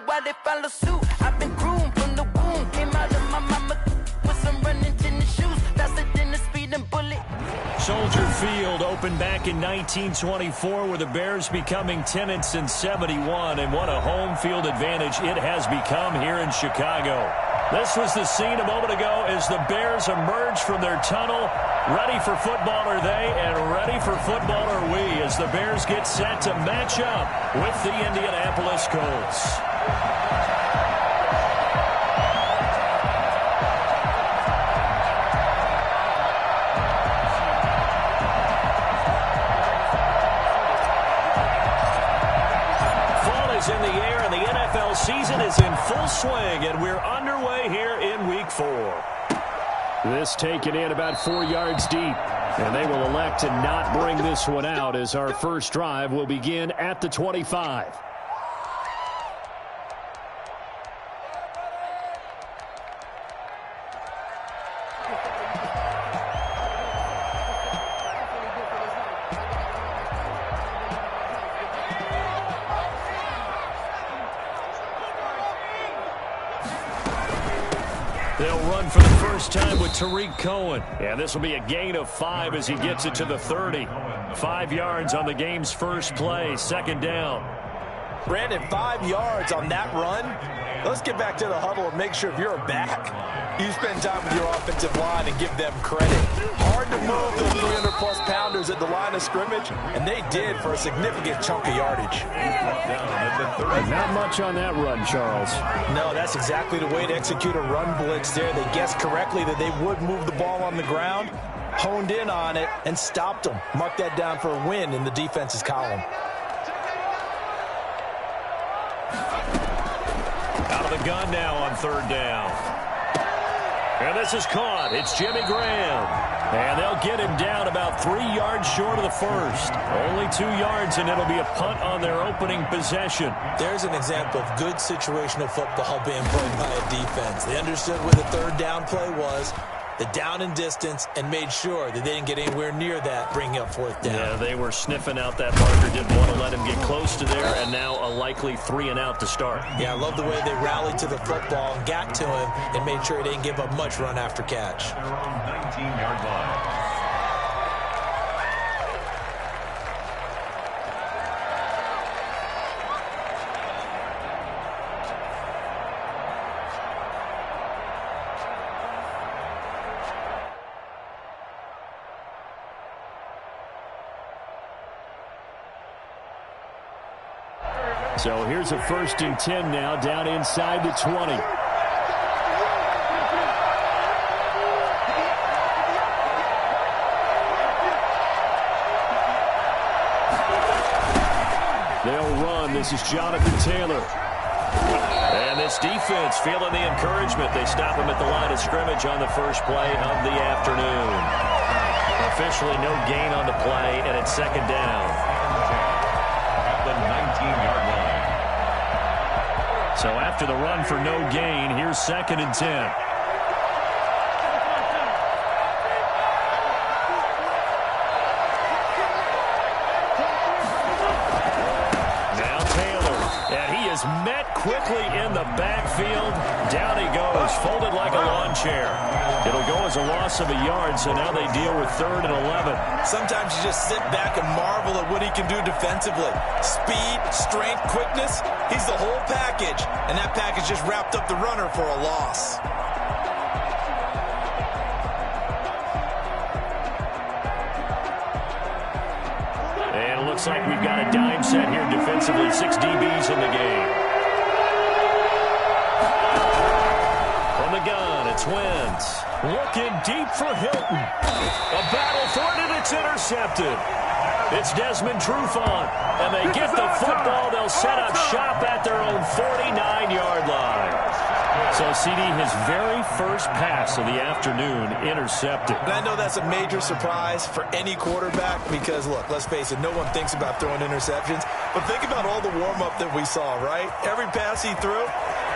why they follow suit. I've been groomed from the womb. Came out of my mama with some running tennis shoes. Faster than a speeding bullet. Soldier Field opened back in 1924 with the Bears becoming 10 and 71, and what a home field advantage it has become here in Chicago. This was the scene a moment ago as the Bears emerged from their tunnel. Ready for football are they, and ready for football are we as the Bears get set to match up with the Indianapolis Colts. In the air, and the NFL season is in full swing, and we're underway here in Week 4. This taken in about 4 yards deep, and they will elect to not bring this one out as our first drive will begin at the 25. They'll run for the first time with Tariq Cohen. And this will be a gain of 5 as he gets it to the 30. 5 yards on the game's first play, second down. Brandon, 5 yards on that run. Let's get back to the huddle and make sure if you're a back, you spend time with your offensive line and give them credit. Hard to move those 300-plus pounders at the line of scrimmage, and they did for a significant chunk of yardage. Not much on that run, Charles. No, that's exactly the way to execute a run blitz there. They guessed correctly that they would move the ball on the ground, honed in on it, and stopped them. Mark that down for a win in the defense's column. Out of the gun now on third down. And this is caught. It's Jimmy Graham. And they'll get him down about 3 yards short of the first. Only 2 yards, and it'll be a punt on their opening possession. There's an example of good situational football being played by a defense. They understood where the third down play was, the down and distance, and made sure that they didn't get anywhere near that, bringing up fourth down. Yeah, they were sniffing out that marker, didn't want to let him get close to there, and now a likely 3 and out to start. Yeah, I love the way they rallied to the football and got to him and made sure he didn't give up much run after catch. 19-yard line. So here's a 1st and 10 now, down inside the 20. They'll run. This is Jonathan Taylor. And this defense feeling the encouragement. They stop him at the line of scrimmage on the first play of the afternoon. Officially no gain on the play, and it's second down. At the 19-yard line. So after the run for no gain, here's 2nd and 10. Now Taylor, and he is met quickly in the backfield. Down he goes, folded like a lawn chair. It'll go as a loss of a yard, so now they deal with 3rd and 11. Sometimes you just sit back and marvel at what he can do defensively. Speed, strength, quickness, he's the whole package. And that package just wrapped up the runner for a loss. And it looks like we've got a dime set here defensively. 6 DBs in the game. From the gun, it's Wentz. Looking deep for Hilton. A battle for it, and it's intercepted. It's Desmond Trufant, and they get the football. They'll set up shop at their own 49-yard line. So, CD, his very first pass of the afternoon intercepted. And I know that's a major surprise for any quarterback because, look, let's face it, no one thinks about throwing interceptions. But think about all the warm-up that we saw, right? Every pass he threw,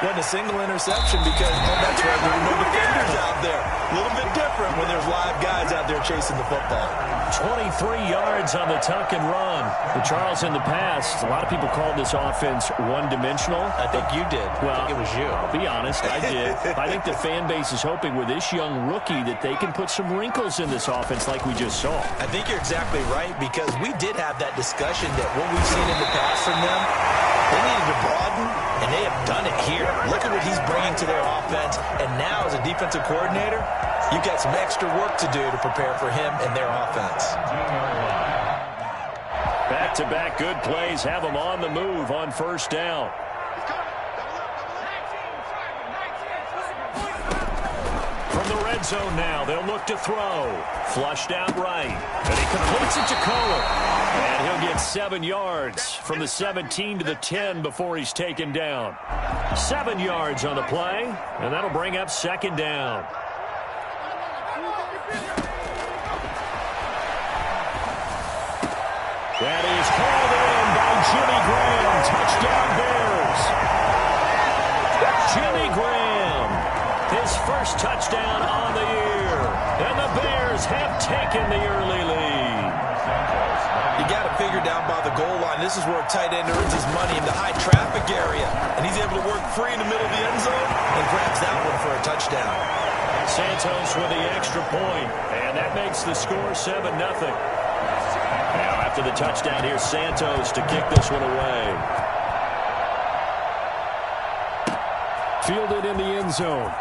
Wasn't a single interception because, oh, that's right, there were no defenders out there. A little bit different when there's live guys out there chasing the football. 23 yards on the tuck and run. And Charles, in the past, a lot of people called this offense one-dimensional. I think you did. Well, I think it was you. I'll be honest, I did. I think the fan base is hoping with this young rookie that they can put some wrinkles in this offense like we just saw. I think you're exactly right because we did have that discussion that what we've seen in the past from them, they needed to broaden, and they have done it here. Look at what he's bringing to their offense, and now as a defensive coordinator, you've got some extra work to do to prepare for him and their offense. Back-to-back good plays have them on the move on first down. From the red zone now, they'll look to throw. Flushed out right. And he completes it to Kohler. And he'll get 7 yards from the 17 to the 10 before he's taken down. 7 yards on the play, and that'll bring up second down. That is called in by Jimmy Graham. Touchdown Bears. Jimmy Graham, his first touchdown on the year. And the Bears have taken the early lead. You got to figure down by the goal line. This is where a tight end earns his money in the high traffic area. And he's able to work free in the middle of the end zone and grabs that one for a touchdown. Santos with the extra point. And that makes the score 7-0. Now after the touchdown, here's Santos to kick this one away. Fielded in the end zone.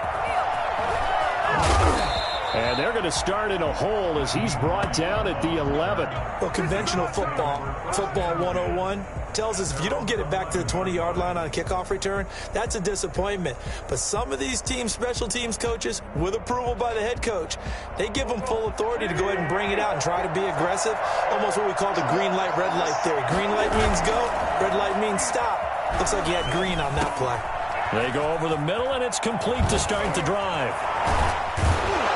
And they're going to start in a hole as he's brought down at the 11. Well, conventional football 101, tells us if you don't get it back to the 20-yard line on a kickoff return, that's a disappointment. But some of these team special teams coaches, with approval by the head coach, they give them full authority to go ahead and bring it out and try to be aggressive. Almost what we call the green light, red light theory. Green light means go, red light means stop. Looks like he had green on that play. They go over the middle, and it's complete to start the drive.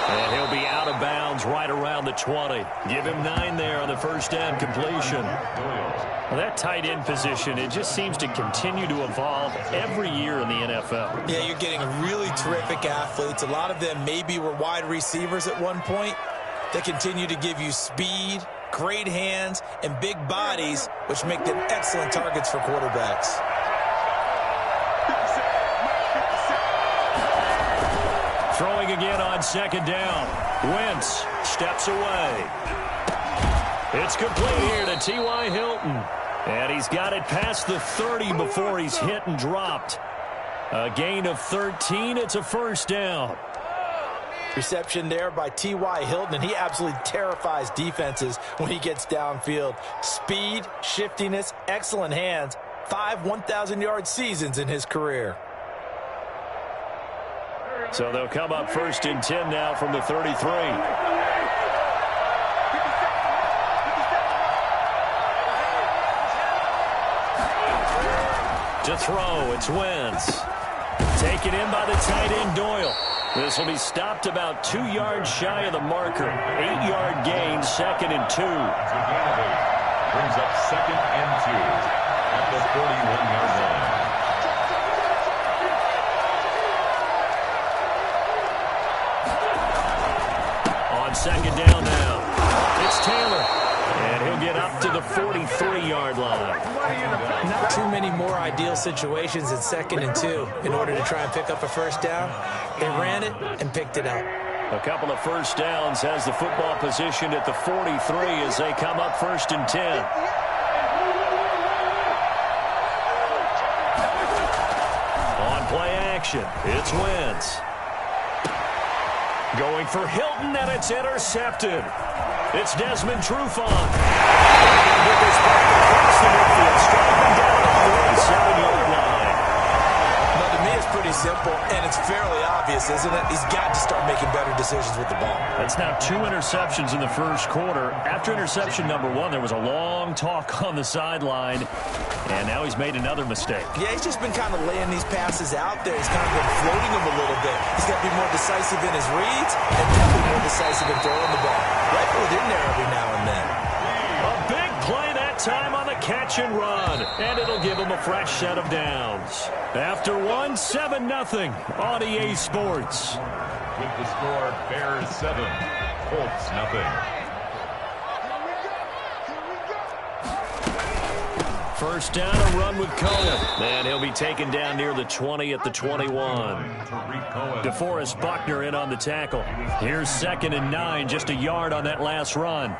And he'll be out of bounds right around the 20. Give him 9 there on the first down completion. Well, that tight end position, it just seems to continue to evolve every year in the NFL. Yeah, you're getting really terrific athletes. A lot of them maybe were wide receivers at one point. They continue to give you speed, great hands, and big bodies, which make them excellent targets for quarterbacks. Throwing again on second down. Wentz steps away. It's complete here to T.Y. Hilton. And he's got it past the 30 before he's hit and dropped. A gain of 13. It's a first down. Reception there by T.Y. Hilton, and he absolutely terrifies defenses when he gets downfield. Speed, shiftiness, excellent hands. 5 1,000-yard seasons in his career. So they'll come up first and 10 now from the 33. To throw, it's Wentz. Taken in by the tight end Doyle. This will be stopped about 2 yards shy of the marker. 8-yard gain, second and 2. Brings up second and 2 at the 41-yard line. Second down now. It's Taylor. And he'll get up to the 43-yard line. Not too many more ideal situations in second and 2 in order to try and pick up a first down. They ran it and picked it up. A couple of first downs has the football positioned at the 43 as they come up first and 10. On play action, it's Wentz. Going for Hilton, and it's intercepted. It's Desmond Trufant. With this back across the midfield, striking down on the 7-yard line. Now, to me, it's pretty simple, and it's fairly obvious, isn't it? He's got to start making better decisions with the ball. That's now 2 interceptions in the first quarter. After interception number 1, there was a long talk on the sideline, and now he's made another mistake. Yeah, he's just been kind of laying these passes out there. He's kind of been floating them a little bit. He's got to be more decisive in his reads and definitely more decisive in throwing the ball. Rifle it in there every now and then. A big play that that time on the catch and run. And it'll give them a fresh set of downs. After one, 7-0 on EA Sports. With the score, Bears 7, Colts 0. First down, a run with Cohen. And he'll be taken down near the 20 at the 21. DeForest Buckner in on the tackle. Here's 2nd and 9, just a yard on that last run.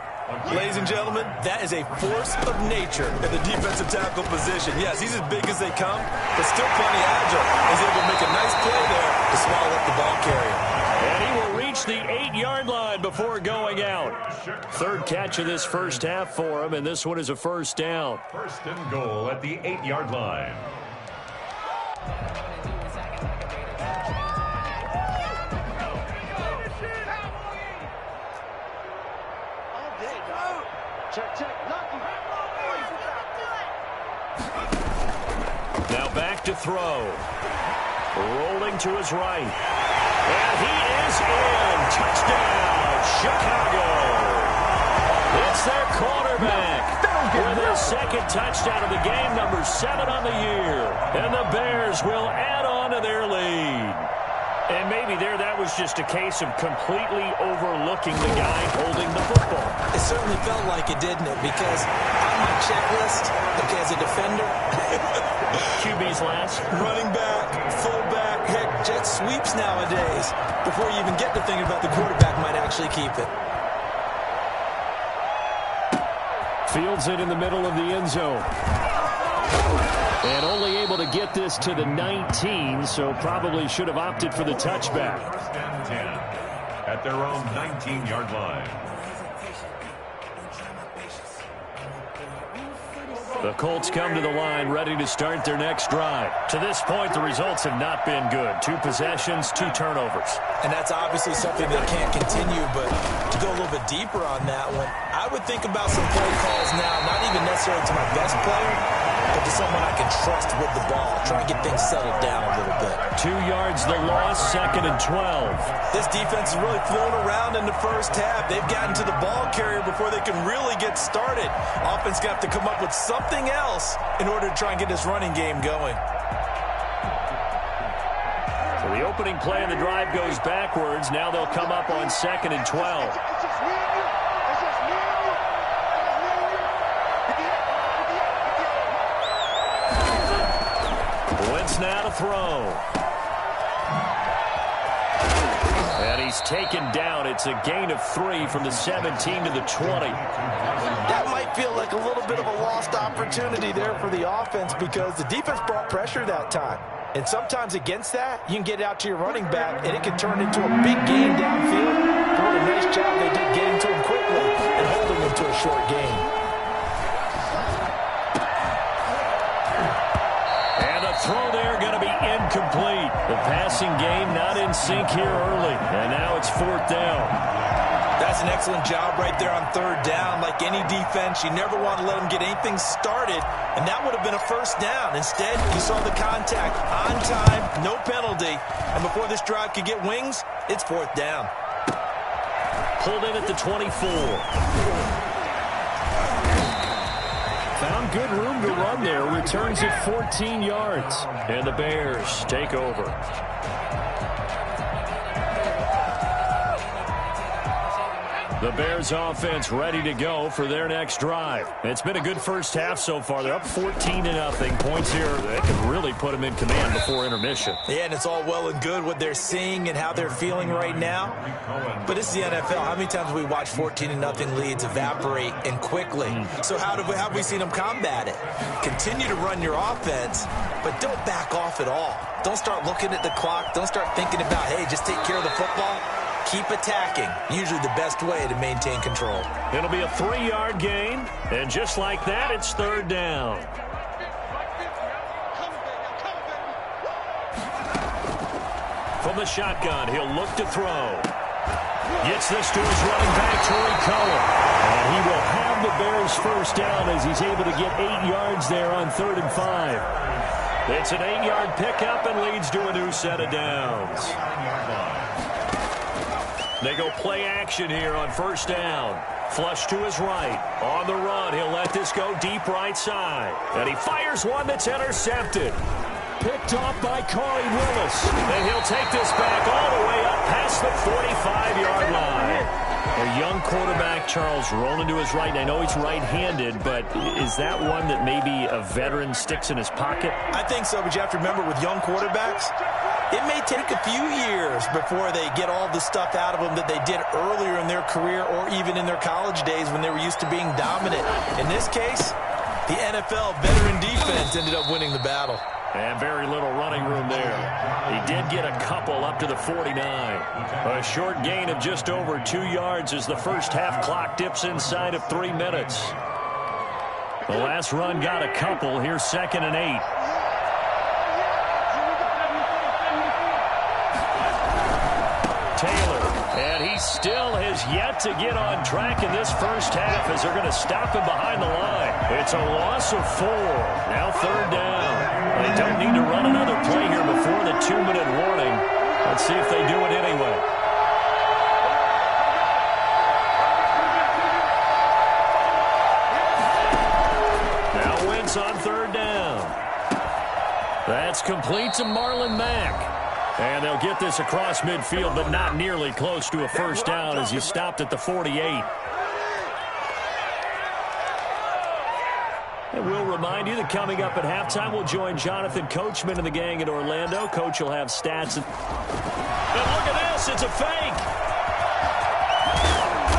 Ladies and gentlemen, that is a force of nature in the defensive tackle position. Yes, he's as big as they come, but still plenty agile. He's able to make a nice play there to swallow up the ball carrier. And he will reach the 8-yard line before going out. Third catch of this first half for him, and this one is a first down. First and goal at the 8-yard line. Now back to throw. Rolling to his right. And he is in. Touchdown, Chicago. It's their quarterback with his second touchdown of the game, number 7 on the year. And the Bears will add on to their lead. And maybe that was just a case of completely overlooking the guy holding the football. It certainly felt like it, didn't it? Because on my checklist, okay, as a defender, QB's last. running back, fullback, heck, jet sweeps nowadays. Before you even get to thinking about the quarterback might actually keep it. Fields it in the middle of the end zone. And only able to get this to the 19, so probably should have opted for the touchback. First and 10 at their own 19-yard line. The Colts come to the line ready to start their next drive. To this point, the results have not been good. 2 possessions, 2 turnovers. And that's obviously something that can't continue, but to go a little bit deeper on that one, I would think about some play calls now, not even necessarily to my best player, but to someone I can trust with the ball. Try and get things settled down a little bit. 2 yards the loss, 2nd and 12. This defense has really flown around in the first half. They've gotten to the ball carrier before they can really get started. Offense going to have to come up with something else in order to try and get this running game going. So the opening play of the drive goes backwards. Now they'll come up on 2nd and 12. Wentz now to throw. And he's taken down. It's a gain of 3 from the 17 to the 20. That might feel like a little bit of a lost opportunity there for the offense because the defense brought pressure that time. And sometimes against that, you can get out to your running back, and it can turn into a big gain downfield. But what a nice job they did getting to him quickly and holding him to a short gain. And the throw there going to be incomplete. The passing game not in sync here early. And now it's 4th down. That's an excellent job right there on 3rd down. Like any defense, you never want to let them get anything started, and that would have been a first down. Instead, you saw the contact on time, no penalty, and before this drive could get wings, it's 4th down. Pulled in at the 24. Found good room to run there. Returns it 14 yards. And the Bears take over. The Bears offense ready to go for their next drive. It's been a good first half so far. They're up 14-0. Points here that could really put them in command before intermission. Yeah, and it's all well and good what they're seeing and how they're feeling right now. But it's the NFL. How many times have we watched 14-0 leads evaporate and quickly? So how have we seen them combat it? Continue to run your offense, but don't back off at all. Don't start looking at the clock. Don't start thinking about, hey, just take care of the football. Keep attacking. Usually the best way to maintain control. It'll be a 3-yard gain, and just like that, it's 3rd down. From the shotgun, he'll look to throw. Gets this to his running back, Torrey Cohen. And he will have the Bears first down as he's able to get 8 yards there on 3rd and 5. It's an 8-yard pickup and leads to a new set of downs. They go play action here on 1st down. Flush to his right. On the run, he'll let this go deep right side. And he fires one that's intercepted. Picked off by Corey Willis. And he'll take this back all the way up past the 45-yard line. A young quarterback, Charles, rolling to his right. And I know he's right-handed, but is that one that maybe a veteran sticks in his pocket? I think so, but you have to remember with young quarterbacks, it may take a few years before they get all the stuff out of them that they did earlier in their career or even in their college days when they were used to being dominant. In this case, the NFL veteran defense ended up winning the battle. And very little running room there. He did get a couple up to the 49. A short gain of just over 2 yards as the first half clock dips inside of 3 minutes. The last run got a couple. Here's 2nd and 8. Taylor, and he still has yet to get on track in this first half as they're going to stop him behind the line. It's a loss of 4. Now 3rd down. They don't need to run another play here before the 2-minute warning. Let's see if they do it anyway. Now Wentz on 3rd down. That's complete to Marlon Mack. And they'll get this across midfield, but not nearly close to a first down as he stopped at the 48. And we'll remind you that coming up at halftime, we'll join Jonathan Coachman and the gang in Orlando. Coach will have stats. And look at this. It's a fake.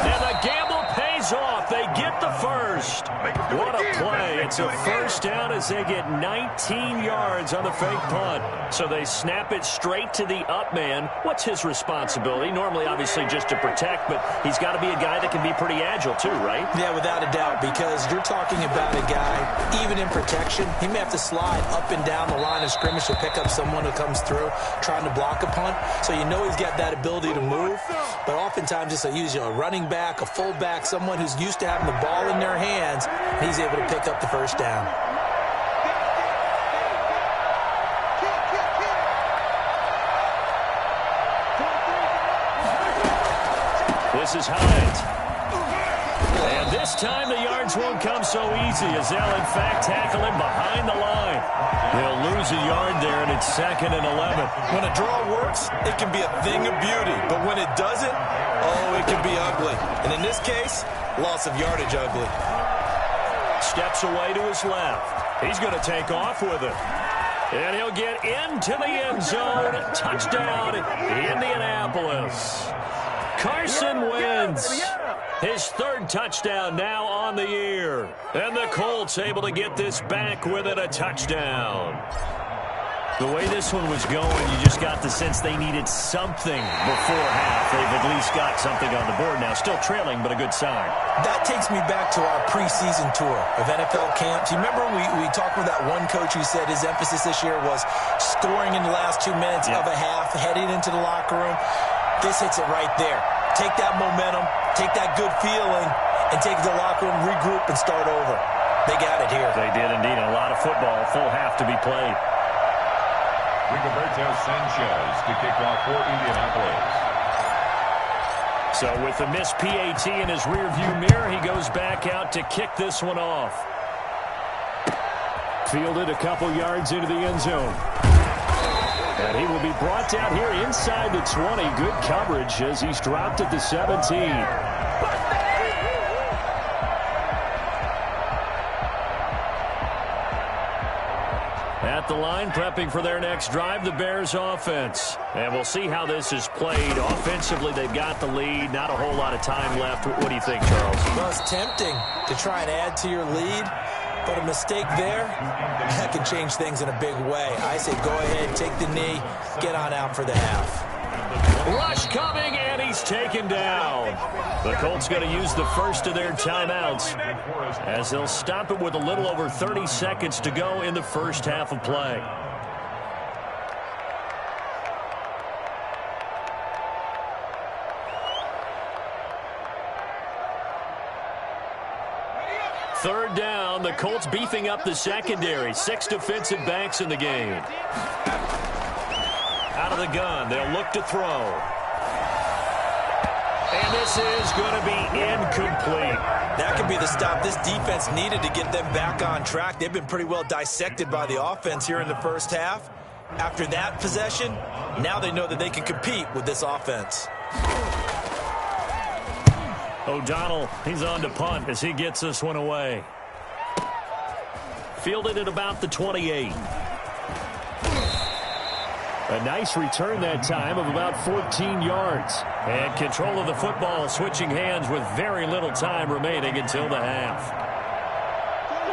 And the gamble pays off. They get the first. What a play. It's a first down as they get 19 yards on the fake punt. So they snap it straight to the up man. What's his responsibility? Normally, obviously, just to protect, but he's got to be a guy that can be pretty agile too, right? Yeah, without a doubt, because you're talking about a guy, even in protection, he may have to slide up and down the line of scrimmage to pick up someone who comes through trying to block a punt. So you know he's got that ability to move, but oftentimes it's usually a running back, a fullback, someone who's used to having the ball in their hands, and he's able to pick up the first down. This is Hines. And this time the yards won't come so easy as they'll in fact tackle him behind the line. They'll lose a yard there, and it's 2nd and 11. When a draw works, it can be a thing of beauty. But when it doesn't, oh, it can be ugly. And in this case, loss of yardage ugly. Steps away to his left. He's going to take off with it. And he'll get into the end zone. Touchdown, Indianapolis. Carson Wentz, his 3rd touchdown now on the year. And the Colts able to get this back with it, a touchdown. The way this one was going, you just got the sense they needed something before half. They've at least got something on the board now. Still trailing, but a good sign. That takes me back to our preseason tour of NFL camps. You remember we talked with that one coach who said his emphasis this year was scoring in the last 2 minutes of a half, heading into the locker room. This hits it right there. Take that momentum, take that good feeling, and take it to the locker room, regroup, and start over. They got it here. They did indeed. A lot of football, full half to be played. Rigoberto Sanchez to kick off for Indianapolis. So with the missed PAT in his rearview mirror, he goes back out to kick this one off. Fielded a couple yards into the end zone. And he will be brought down here inside the 20. Good coverage as he's dropped at the 17. At the line, prepping for their next drive, the Bears offense. And we'll see how this is played. Offensively, they've got the lead. Not a whole lot of time left. What do you think, Charles? Well, it's tempting to try and add to your lead. But a mistake there, that can change things in a big way. I say go ahead, take the knee, get on out for the half. Rush coming, and he's taken down. The Colts going to use the first of their timeouts as they'll stop it with a little over 30 seconds to go in the first half of play. Third down, the Colts beefing up the secondary. 6 defensive backs in the game. Out of the gun, they'll look to throw. And this is going to be incomplete. That could be the stop this defense needed to get them back on track. They've been pretty well dissected by the offense here in the first half. After that possession, now they know that they can compete with this offense. O'Donnell, he's on to punt as he gets this one away. Fielded at about the 28. A nice return that time of about 14 yards. And control of the football switching hands with very little time remaining until the half.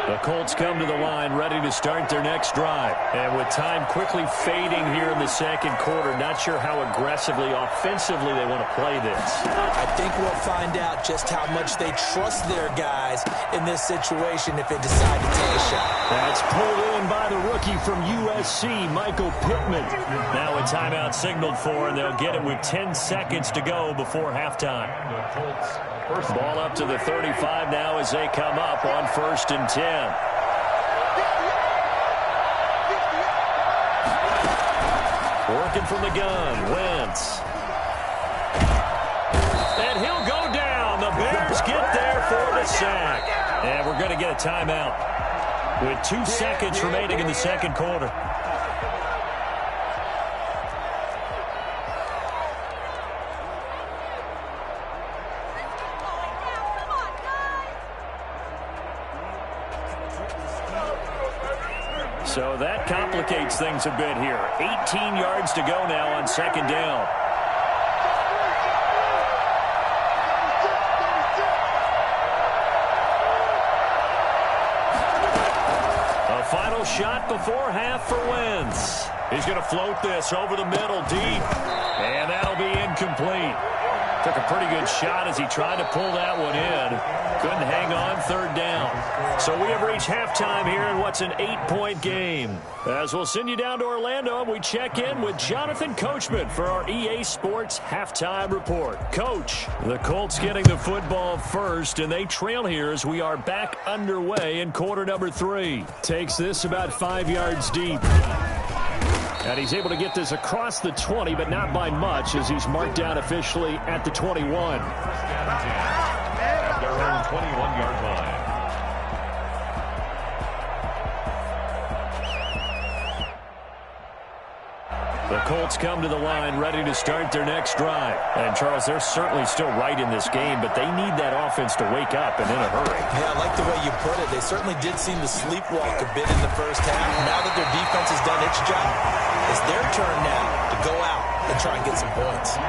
The Colts come to the line ready to start their next drive. And with time quickly fading here in the second quarter, not sure how aggressively, offensively they want to play this. I think we'll find out just how much they trust their guys in this situation if they decide to take a shot. That's pulled in by the rookie from USC, Michael Pittman. Now a timeout signaled for, and they'll get it with 10 seconds to go before halftime. Ball up to the 35 now as they come up on 1st and 10. Working from the gun, Wentz. And he'll go down. The Bears get there for the sack. And we're going to get a timeout with 2 seconds remaining in the second quarter. So that complicates things a bit here. 18 yards to go now on 2nd down. A final shot before half for Wentz. He's going to float this over the middle deep. And that'll be incomplete. Took a pretty good shot as he tried to pull that one in. Couldn't hang on 3rd down. So we have reached halftime here in what's an 8-point game. As we'll send you down to Orlando, we check in with Jonathan Coachman for our EA Sports Halftime Report. Coach, the Colts getting the football first, and they trail here as we are back underway in quarter number 3. Takes this about 5 yards deep. And he's able to get this across the 20, but not by much as he's marked down officially at the 21. At their own 21-yard line. The Colts come to the line ready to start their next drive. And, Charles, they're certainly still right in this game, but they need that offense to wake up and in a hurry. Yeah, I like the way you put it. They certainly did seem to sleepwalk a bit in the first half. Now that their defense has done its job, it's their turn now to go out and try and get some points.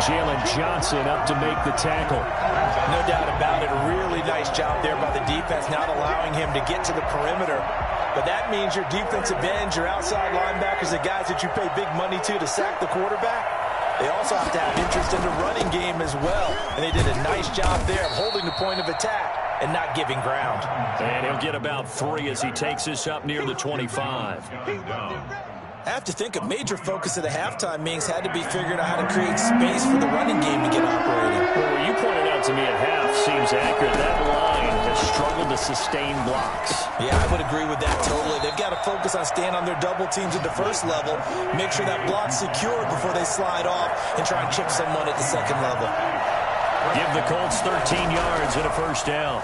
Jalen Johnson up to make the tackle. No doubt about it. A really nice job there by the defense, not allowing him to get to the perimeter. But that means your defensive ends, your outside linebackers, the guys that you pay big money to sack the quarterback, they also have to have interest in the running game as well. And they did a nice job there of holding the point of attack and not giving ground. And he'll get about 3 as he takes this up near the 25. I have to think a major focus of the halftime meetings had to be figuring out how to create space for the running game to get operating. Well, what you pointed out to me at half seems accurate. That line has struggled to sustain blocks. Yeah, I would agree with that totally. They've got to focus on staying on their double teams at the first level, make sure that block's secured before they slide off, and try and chip someone at the second level. Give the Colts 13 yards and a first down.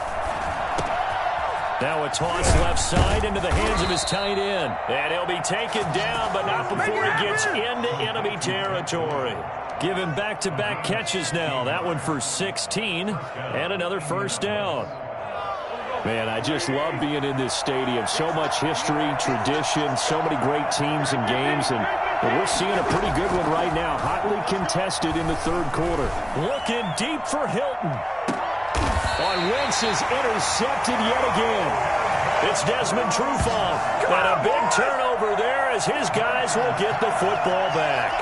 Now a toss left side into the hands of his tight end. And he'll be taken down, but not before he gets into enemy territory. Give him back-to-back catches now. That one for 16 and another first down. Man, I just love being in this stadium. So much history, tradition, so many great teams and games. And we're seeing a pretty good one right now. Hotly contested in the third quarter. Looking deep for Hilton. On Wentz is intercepted yet again. It's Desmond Trufant. And a big turnover there as his guys will get the football back.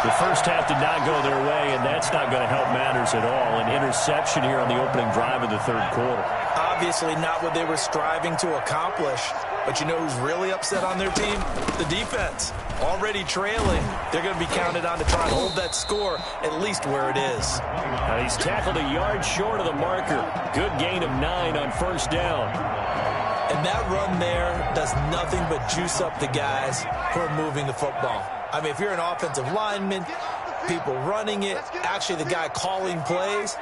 The first half did not go their way, and that's not going to help matters at all. An interception here on the opening drive of the third quarter. Obviously not what they were striving to accomplish. But you know who's really upset on their team? The defense. Already trailing. They're going to be counted on to try and hold that score at least where it is. And he's tackled a yard short of the marker. Good gain of 9 on first down. And that run there does nothing but juice up the guys who are moving the football. I mean, if you're an offensive lineman, people running it, actually the guy calling plays,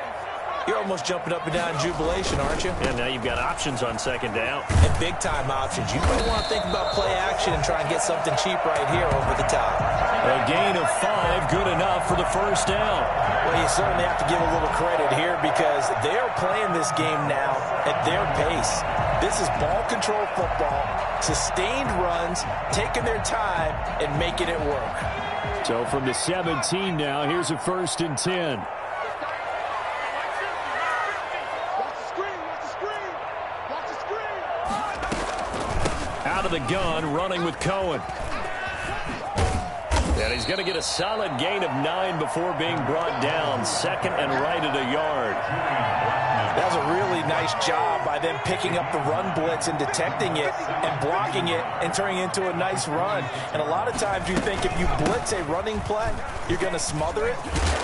you're almost jumping up and down in jubilation, aren't you? And now you've got options on second down. And big-time options. You might want to think about play action and try and get something cheap right here over the top. A gain of 5, good enough for the first down. Well, you certainly have to give a little credit here because they're playing this game now at their pace. This is ball control football, sustained runs, taking their time, and making it work. So from the 17 now, here's a 1st and 10. Out of the gun, running with Cohen. And he's going to get a solid gain of 9 before being brought down. 2nd and right at a yard. That was a really nice job by them picking up the run blitz and detecting it and blocking it and turning it into a nice run. And a lot of times you think if you blitz a running play, you're going to smother it.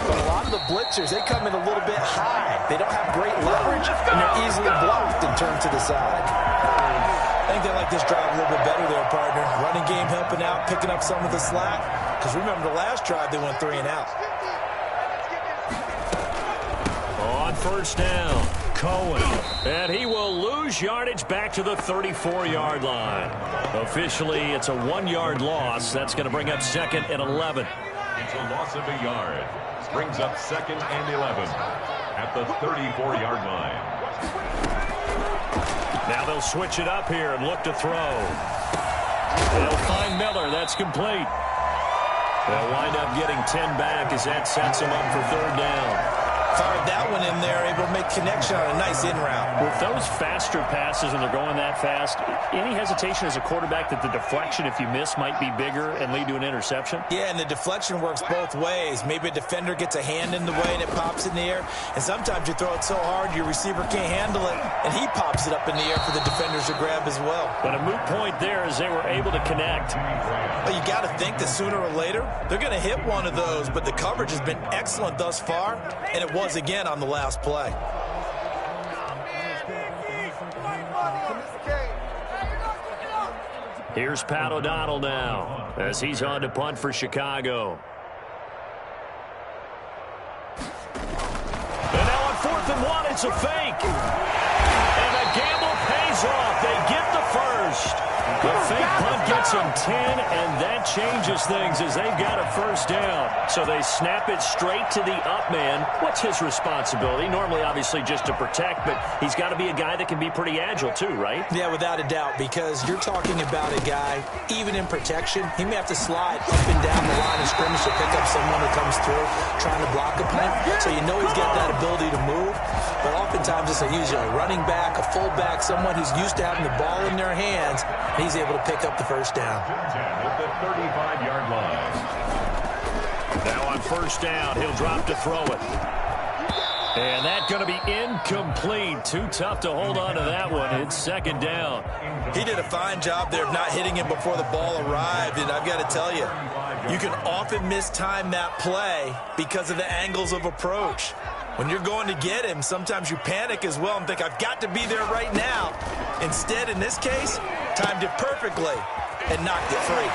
But a lot of the blitzers, they come in a little bit high. They don't have great leverage, and they're easily blocked and turned to the side. I think they like this drive a little bit better there, partner. Running game helping out, picking up some of the slack. Because remember, the last drive, they went 3 and out. On first down, Cohen. And he will lose yardage back to the 34-yard line. Officially, it's a 1-yard loss. That's going to bring up 2nd and 11. It's a loss of a yard. Brings up 2nd and 11 at the 34-yard line. Now they'll switch it up here and look to throw. They'll find Miller. That's complete. They'll wind up getting 10 back as that sets them up for 3rd down. Fired that one in there, able to make connection on a nice in route. With those faster passes and they're going that fast, any hesitation as a quarterback that the deflection, if you miss, might be bigger and lead to an interception? Yeah, and the deflection works both ways. Maybe a defender gets a hand in the way and it pops in the air. And sometimes you throw it so hard your receiver can't handle it, and he pops it up in the air for the defenders to grab as well. But a moot point there is they were able to connect. Well, you got to think that sooner or later they're going to hit one of those, but the coverage has been excellent thus far, and it was again on the last play. Here's Pat O'Donnell now as he's on to punt for Chicago. And now on 4th and 1, it's a fake. And the gamble pays off. They get the first. The fake punt gets them 10, and that changes things as they've got a first down. So they snap it straight to the up man. What's his responsibility? Normally, obviously, just to protect, but he's got to be a guy that can be pretty agile too, right? Yeah, without a doubt, because you're talking about a guy, even in protection, he may have to slide up and down the line of scrimmage to pick up someone who comes through trying to block a punt. So you know he's got that ability to move. But oftentimes it's usually a running back, a fullback, someone who's used to having the ball in their hands, and he's able to pick up the first down. At the 35-yard line. Now on first down, he'll drop to throw it. And that's going to be incomplete. Too tough to hold on to that one. It's 2nd down. He did a fine job there of not hitting him before the ball arrived, and I've got to tell you, you can often mistime that play because of the angles of approach. When you're going to get him, sometimes you panic as well and think, I've got to be there right now. Instead, in this case, timed it perfectly and knocked it free.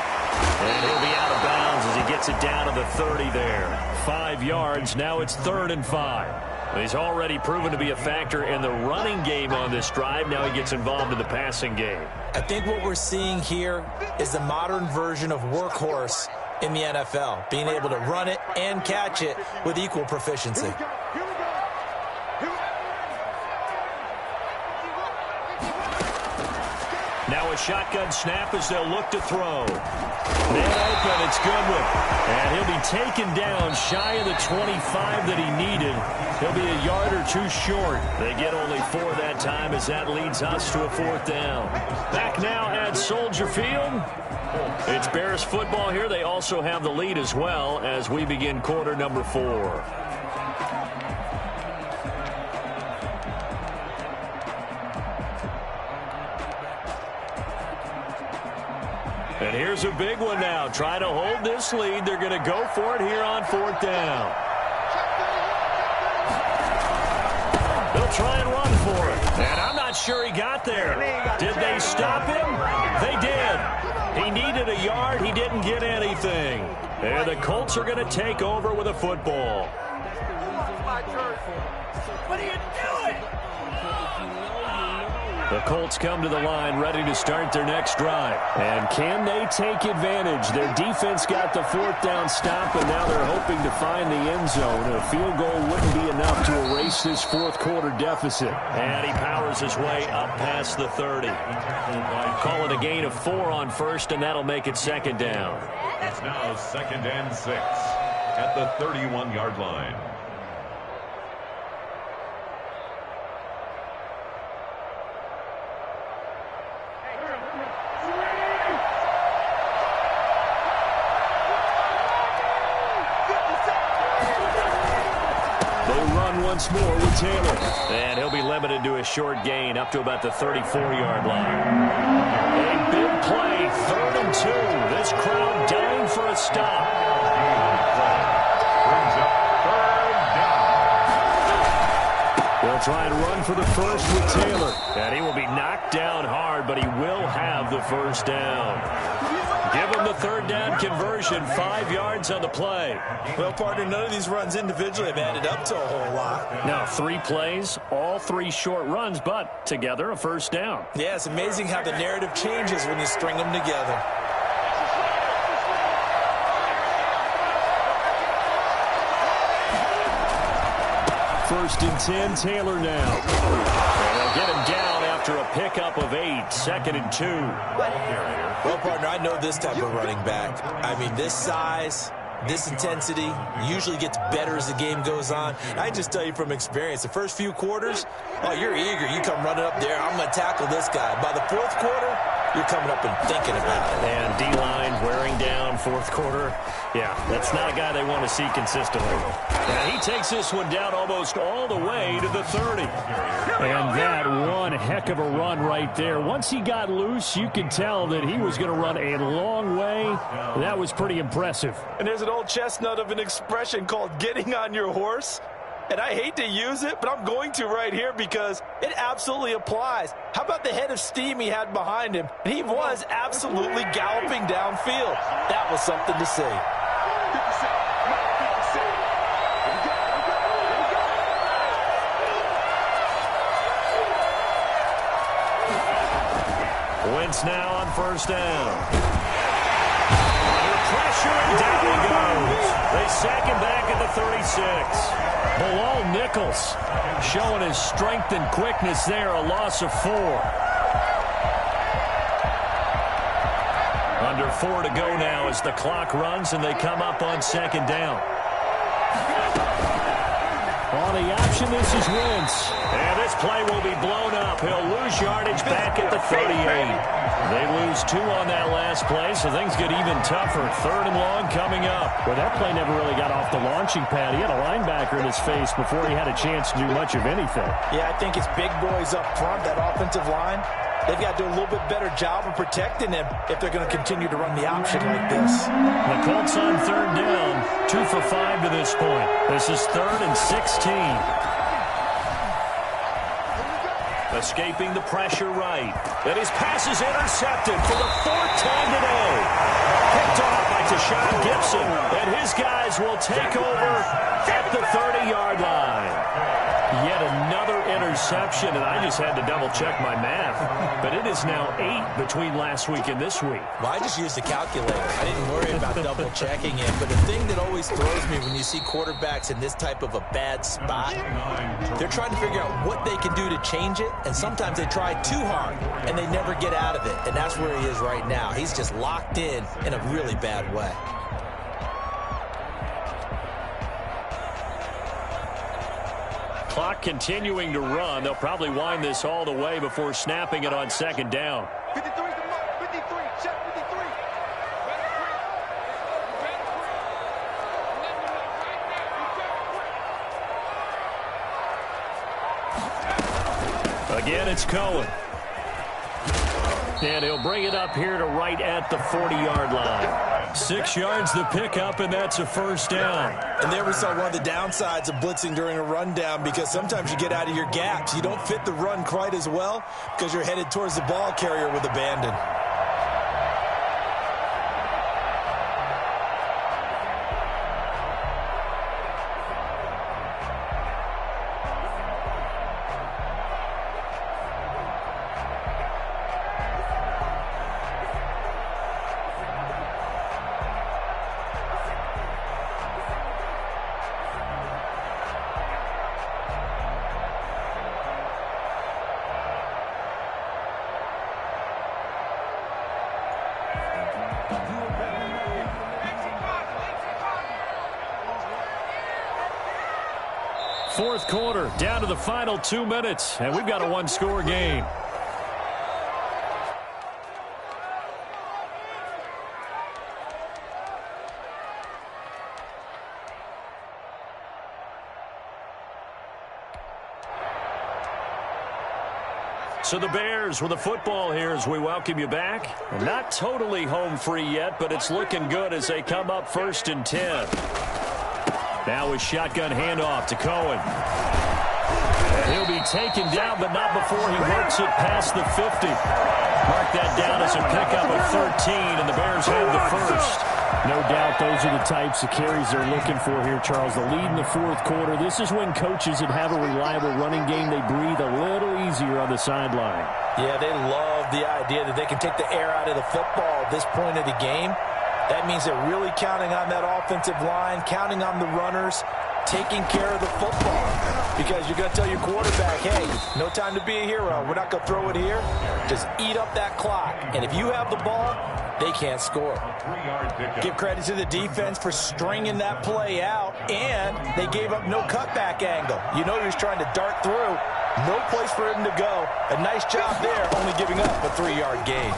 And he'll be out of bounds as he gets it down to the 30 there. 5 yards. Now it's 3rd and 5. He's already proven to be a factor in the running game on this drive. Now he gets involved in the passing game. I think what we're seeing here is the modern version of workhorse in the NFL, being able to run it and catch it with equal proficiency. Now a shotgun snap as they'll look to throw. Man open, it's Goodwin. And he'll be taken down shy of the 25 that he needed. He'll be a yard or 2 short. They get only 4 that time as that leads us to a 4th down. Back now at Soldier Field. It's Bears football here. They also have the lead as well as we begin quarter number 4. And here's a big one now. Trying to hold this lead. They're going to go for it here on 4th down. They'll try and run for it. And I'm not sure he got there. Did they stop him? They did. He needed a yard. He didn't get anything. And the Colts are going to take over with a football. What are you doing? The Colts come to the line ready to start their next drive. And can they take advantage? Their defense got the fourth down stop, and now they're hoping to find the end zone. A field goal wouldn't be enough to erase this fourth quarter deficit. And he powers his way up past the 30. Call it a gain of 4 on first, and that'll make it second down. It's now 2nd and 6 at the 31-yard line. Once more with Taylor. And he'll be limited to a short gain up to about the 34-yard line. A big play, 3rd and 2. This crowd dying for a stop. Brings up 3rd down. They'll try and run for the first with Taylor. And he will be knocked down hard, but he will have the first down. Give him the 3rd down conversion, 5 yards on the play. Well, partner, none of these runs individually have added up to a whole lot. Now, 3 plays, all 3 short runs, but together a first down. Yeah, it's amazing how the narrative changes when you string them together. First and 10, Taylor now. And they'll get him down after a pickup of 8, 2nd and 2. Well, partner, I know this type of running back. I mean, this size, this intensity usually gets better as the game goes on. I just tell you from experience, the first few quarters, oh, you're eager. You come running up there, I'm going to tackle this guy. By the 4th quarter, you're coming up and thinking about it. And D-line wearing down 4th quarter. Yeah, that's not a guy they want to see consistently. And he takes this one down almost all the way to the 30. And that one heck of a run right there. Once he got loose, you could tell that he was going to run a long way. That was pretty impressive. And there's an old chestnut of an expression called getting on your horse. And I hate to use it, but I'm going to right here because it absolutely applies. How about the head of steam he had behind him? He was absolutely galloping downfield. That was something to see. Wentz now on first down. Under pressure, and down he goes. They sack him back at the 36. Bilal Nichols showing his strength and quickness there, a loss of 4. Under 4 to go now as the clock runs and they come up on second down. On the option, this is Wentz. And this play will be blown up. He'll lose yardage back at the 38. They lose 2 on that last play, so things get even tougher. 3rd and long coming up. Well, that play never really got off the launching pad. He had a linebacker in his face before he had a chance to do much of anything. Yeah, I think it's big boys up front, that offensive line. They've got to do a little bit better job of protecting him if they're going to continue to run the option like this. The Colts on 3rd down, 2 for 5 to this point. This is 3rd and 16. Escaping the pressure right. And his pass is intercepted for the 4th time today. Picked off by Tashawn Gibson. And his guys will take over at the 30-yard line. Yet another interception, and I just had to double-check my math. But it is now 8 between last week and this week. Well, I just used a calculator. I didn't worry about double-checking it. But the thing that always throws me when you see quarterbacks in this type of a bad spot, they're trying to figure out what they can do to change it, and sometimes they try too hard, and they never get out of it. And that's where he is right now. He's just locked in a really bad way. Clock continuing to run. They'll probably wind this all the way before snapping it on second down. 53 is the mark. 53. Check 53. Again, it's Cohen. And he'll bring it up here to right at the 40-yard line. 6 yards the pickup, and that's a first down. And there we saw one of the downsides of blitzing during a rundown, because sometimes you get out of your gaps. You don't fit the run quite as well because you're headed towards the ball carrier with abandon. Fourth quarter, down to the final 2 minutes, and we've got a one-score game. So the Bears with the football here as we welcome you back. Not totally home free yet, but it's looking good as they come up 1st and 10. Now a shotgun handoff to Cohen. And he'll be taken down, but not before he works it past the 50. Mark that down as a pickup of 13, and the Bears have the first. No doubt those are the types of carries they're looking for here, Charles. The lead in the fourth quarter. This is when coaches that have a reliable running game, they breathe a little easier on the sideline. Yeah, they love the idea that they can take the air out of the football at this point of the game. That means they're really counting on that offensive line, counting on the runners, taking care of the football. Because you're going to tell your quarterback, hey, no time to be a hero. We're not going to throw it here. Just eat up that clock. And if you have the ball, they can't score. Give credit to the defense for stringing that play out, and they gave up no cutback angle. You know he was trying to dart through. No place for him to go. A nice job there, only giving up a 3-yard gain.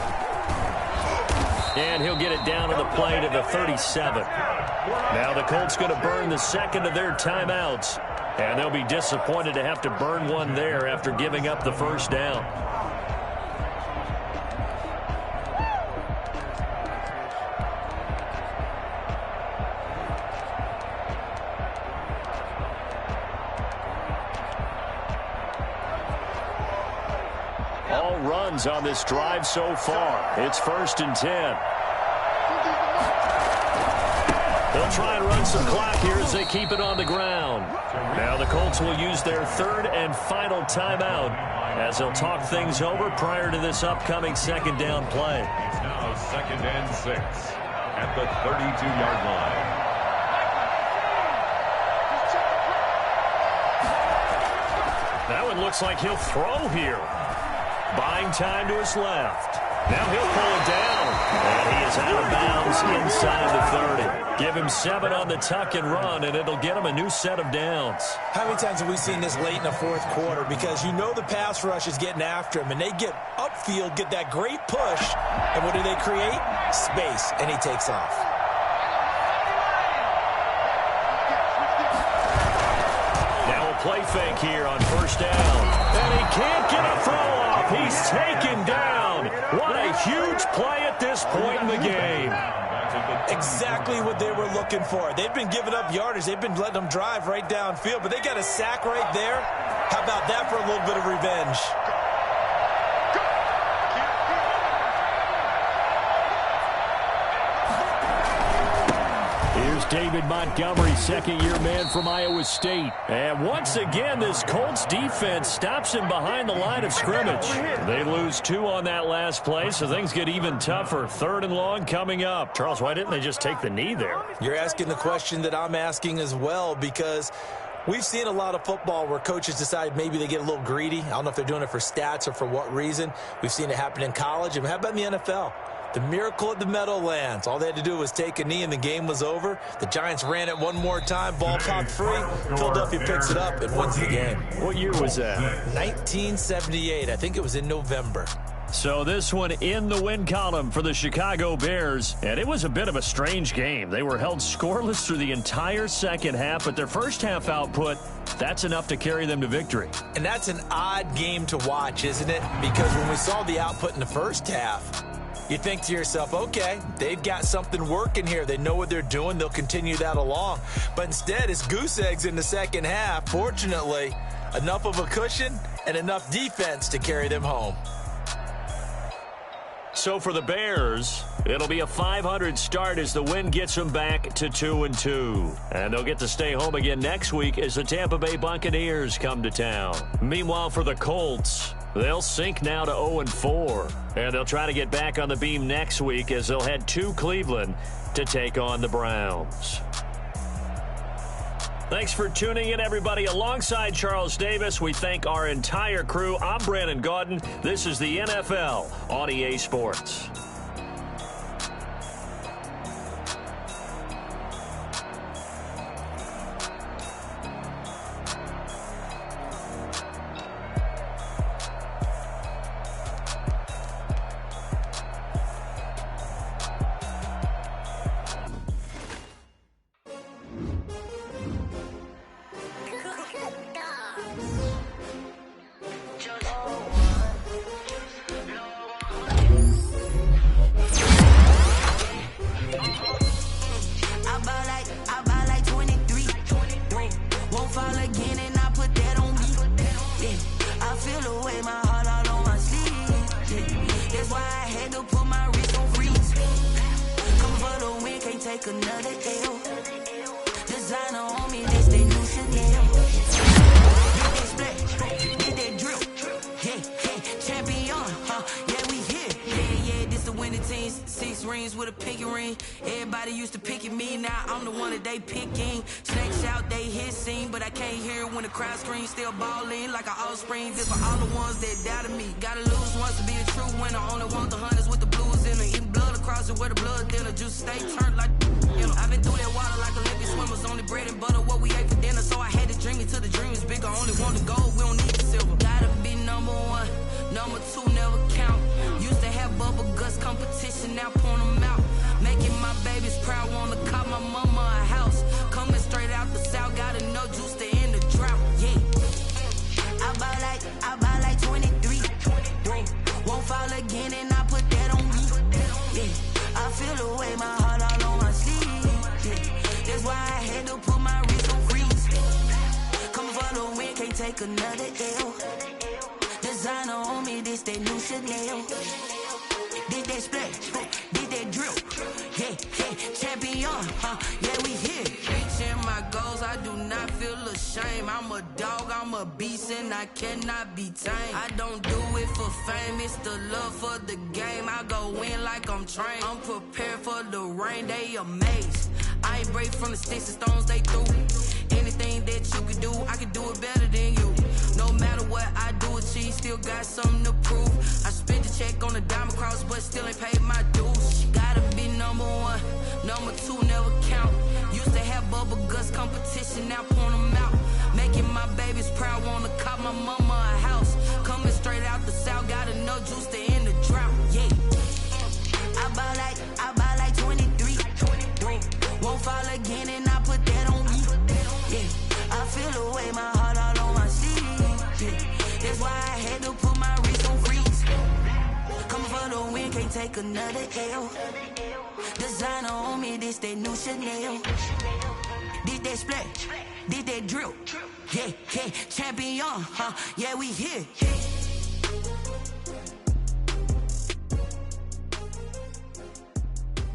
And he'll get it down to the play to the 37. Now the Colts going to burn the second of their timeouts, and they'll be disappointed to have to burn one there after giving up the first down. All runs on this drive so far. It's 1st and 10. They'll try and run some clock here as they keep it on the ground. Now the Colts will use their third and final timeout as they'll talk things over prior to this upcoming second down play. It's now 2nd and 6 at the 32-yard line. That one looks like he'll throw here. Buying time to his left. Now he'll pull it down. And he is out of bounds inside the 30. Give him 7 on the tuck and run, and it'll get him a new set of downs. How many times have we seen this late in the fourth quarter? Because you know the pass rush is getting after him, and they get upfield, get that great push, and what do they create? Space, and he takes off. Now a play fake here on first down. And he can't get a throw off. He's taken down. What a huge play at this point in the game. Exactly what they were looking for. They've been giving up yardage. They've been letting them drive right downfield, but they got a sack right there. How about that for a little bit of revenge? Here's David Montgomery, second-year man from Iowa State. And once again, this Colts defense stops him behind the line of scrimmage. They lose 2 on that last play, so things get even tougher. 3rd and long coming up. Charles, why didn't they just take the knee there? You're asking the question that I'm asking as well, because we've seen a lot of football where coaches decide maybe they get a little greedy. I don't know if they're doing it for stats or for what reason. We've seen it happen in college. And how about in the NFL? The miracle at the Meadowlands. All they had to do was take a knee and the game was over. The Giants ran it one more time. Ball popped free. Philadelphia picks it up and wins the game. What year was that? 1978. I think it was in November. So this one in the win column for the Chicago Bears. And it was a bit of a strange game. They were held scoreless through the entire second half, but their first half output, that's enough to carry them to victory. And that's an odd game to watch, isn't it? Because when we saw the output in the first half, you think to yourself, okay, they've got something working here. They know what they're doing. They'll continue that along. But instead, it's goose eggs in the second half. Fortunately, enough of a cushion and enough defense to carry them home. So for the Bears, it'll be a .500 start as the win gets them back to 2-2. And they'll get to stay home again next week as the Tampa Bay Buccaneers come to town. Meanwhile, for the Colts, they'll sink now to 0-4. And they'll try to get back on the beam next week as they'll head to Cleveland to take on the Browns. Thanks for tuning in, everybody. Alongside Charles Davis, we thank our entire crew. I'm Brandon Gaudin. This is the NFL on EA Sports. take another L. Designer on me, this they new Chanel. Did that splash, did that drip. Yeah, champion, yeah, we here. Yeah, this the winning teams. 6 rings with a pinky ring. Everybody used to picking me, now I'm the one that they picking. Snakes out, they hit scene, but I can't hear it when the crowd screams. Still ballin' like an offspring. This for all the ones that doubted me. Gotta lose once to be a true winner. Only want the hunters with the blues in it. Eating blood across it where the blood dinner. Juice stay turned like, you know. I've been through that water like Olympic swimmers. Only bread and butter, what we ate for dinner. So I had to dream it till the dream is bigger. Only want the gold, we don't need the silver. Gotta be number 1, number 2 never count. Used to have bubble guts competition, now point them out. Making my babies proud, wanna call my mama a house. Coming straight out the south, gotta know juice to end the drought. Yeah, I buy like 23. Whoa, won't fall again, and I put that on me. Yeah, I feel the way, my heart all on my sleeve. Yeah, that's why I had to put my wrist on freeze. Come for the win, can't take another L. Designer on me, this that new Chanel. Did that splash, did that drip. Yeah, champion, yeah, we here. Reaching my goals, I do not feel ashamed. I'm a dog, I'm a beast, and I cannot be tamed. I don't do it for fame, it's the love for the game. I go in like I'm trained. I'm prepared for the rain, they amazed. I ain't break from the sticks and stones they threw. Anything that you could do, I could do it better than you. No matter what I do, achieve, still got something to prove. I spent the check on the diamond cross, but still ain't paid my dues. Gotta be number 1, number 2 never count. Used to have bubble guts competition, now point them out. Making my babies proud, wanna call my mama a house. Coming straight out the south, gotta know juice to end the drought. Yeah, I buy like 23. Won't fall again, and I put that on me. Yeah, I feel the way, my heart all on my sleeve. Yeah, that's why I had to put my wrist on freeze. Coming for the win, can't take another L. Designer on me, this that new Chanel. Did that splash, did that drip. Yeah, champion, yeah, we here.